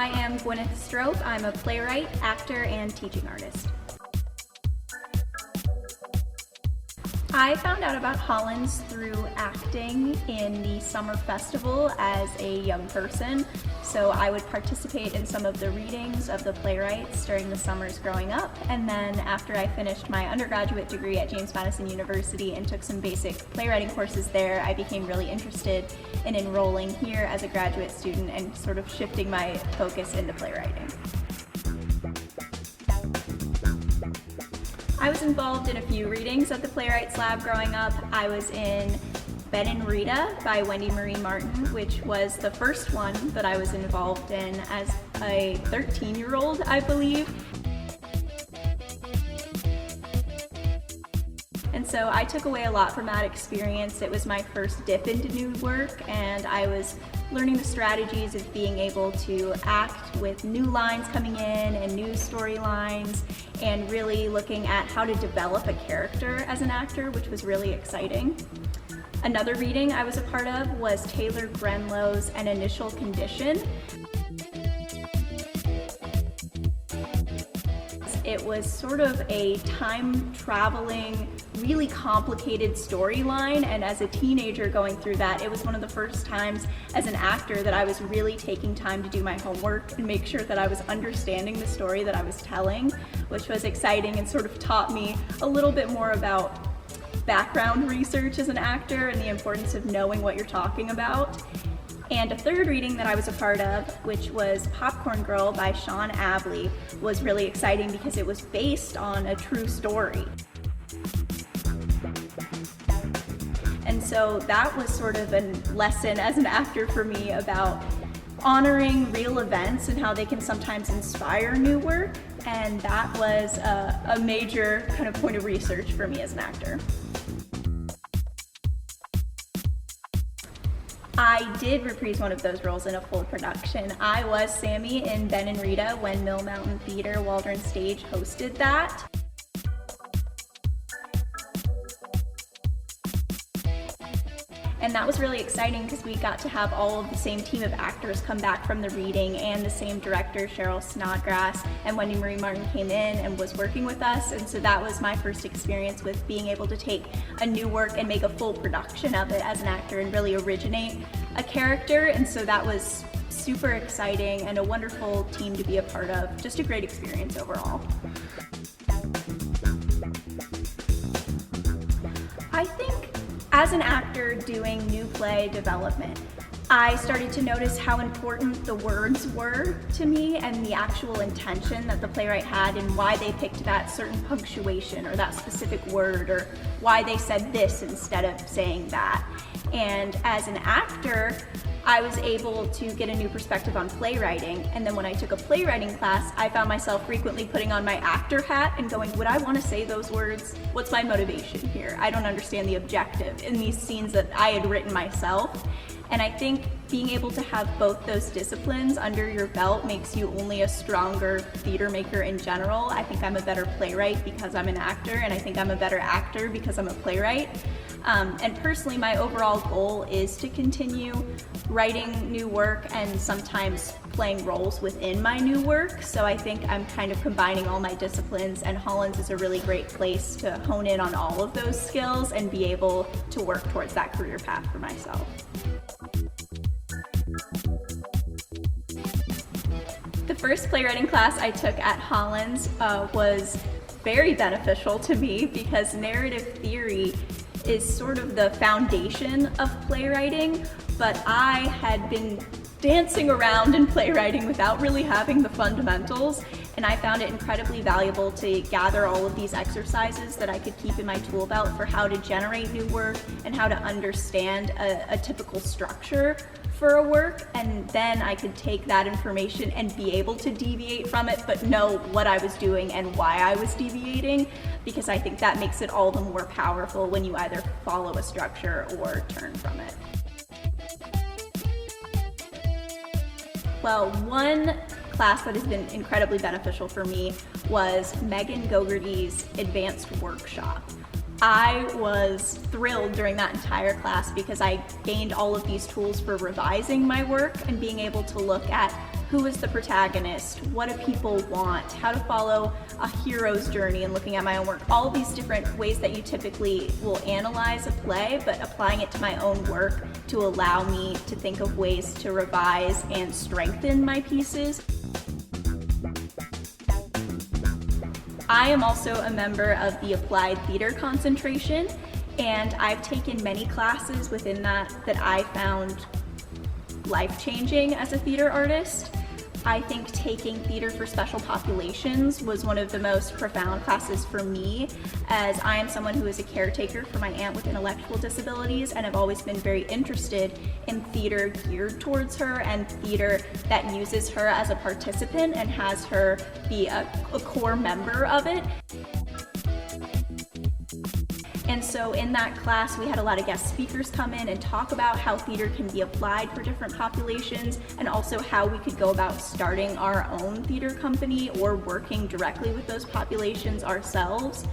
I am Gwyneth Strope. I'm a playwright, actor, and teaching artist. I found out about Hollins through acting in the summer festival as a young person. So I would participate in some of the readings of the playwrights during the summers growing up. And then after I finished my undergraduate degree at James Madison University and took some basic playwriting courses there, I became really interested in enrolling here as a graduate student and sort of shifting my focus into playwriting. I was involved in a few readings at the Playwrights Lab growing up. I was in Ben and Rita by Wendy Marie Martin, which was the first one that I was involved in as a 13-year-old, I believe. And so I took away a lot from that experience. It was my first dip into new work, and I was learning the strategies of being able to act with new lines coming in and new storylines, and really looking at how to develop a character as an actor, which was really exciting. Another reading I was a part of was Taylor Grenlow's An Initial Condition. It was sort of a time-traveling, really complicated storyline, and as a teenager going through that, it was one of the first times as an actor that I was really taking time to do my homework and make sure that I was understanding the story that I was telling, which was exciting and sort of taught me a little bit more about background research as an actor and the importance of knowing what you're talking about. And a third reading that I was a part of, which was Popcorn Girl by Sean Abley, was really exciting because it was based on a true story. And so that was sort of a lesson as an actor for me about honoring real events and how they can sometimes inspire new work. And that was a major kind of point of research for me as an actor. I did reprise one of those roles in a full production. I was Sammy in Ben and Rita when Mill Mountain Theater Waldron Stage hosted that. And that was really exciting because we got to have all of the same team of actors come back from the reading, and the same director, Cheryl Snodgrass, and Wendy Marie Martin came in and was working with us. And so that was my first experience with being able to take a new work and make a full production of it as an actor and really originate a character. And so that was super exciting and a wonderful team to be a part of. Just a great experience overall. I think as an actor doing new play development, I started to notice how important the words were to me and the actual intention that the playwright had and why they picked that certain punctuation or that specific word, or why they said this instead of saying that. And as an actor, I was able to get a new perspective on playwriting, and then when I took a playwriting class, I found myself frequently putting on my actor hat and going, would I want to say those words? What's my motivation here? I don't understand the objective in these scenes that I had written myself. And I think being able to have both those disciplines under your belt makes you only a stronger theater maker in general. I think I'm a better playwright because I'm an actor, and I think I'm a better actor because I'm a playwright. And personally, my overall goal is to continue writing new work and sometimes playing roles within my new work. So I think I'm kind of combining all my disciplines, and Hollins is a really great place to hone in on all of those skills and be able to work towards that career path for myself. The first playwriting class I took at Hollins was very beneficial to me because narrative theory is sort of the foundation of playwriting, but I had been dancing around in playwriting without really having the fundamentals, and I found it incredibly valuable to gather all of these exercises that I could keep in my tool belt for how to generate new work and how to understand a typical structure for a work, and then I could take that information and be able to deviate from it, but know what I was doing and why I was deviating, because I think that makes it all the more powerful when you either follow a structure or turn from it. Well, one class that has been incredibly beneficial for me was Megan Gogarty's advanced workshop. I was thrilled during that entire class because I gained all of these tools for revising my work and being able to look at who is the protagonist, what do people want, how to follow a hero's journey and looking at my own work, all these different ways that you typically will analyze a play, but applying it to my own work to allow me to think of ways to revise and strengthen my pieces. I am also a member of the Applied Theater concentration, and I've taken many classes within that I found life-changing as a theater artist. I think taking theater for special populations was one of the most profound classes for me, as I am someone who is a caretaker for my aunt with intellectual disabilities, and have always been very interested in theater geared towards her and theater that uses her as a participant and has her be a core member of it. And so in that class, we had a lot of guest speakers come in and talk about how theater can be applied for different populations, and also how we could go about starting our own theater company or working directly with those populations ourselves.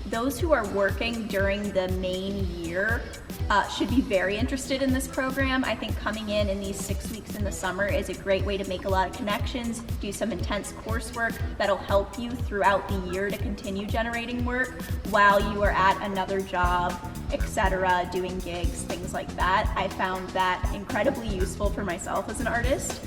Those who are working during the main year should be very interested in this program. I think coming in these 6 weeks in the summer is a great way to make a lot of connections, do some intense coursework that'll help you throughout the year to continue generating work while you are at another job, etc., doing gigs, things like that. I found that incredibly useful for myself as an artist.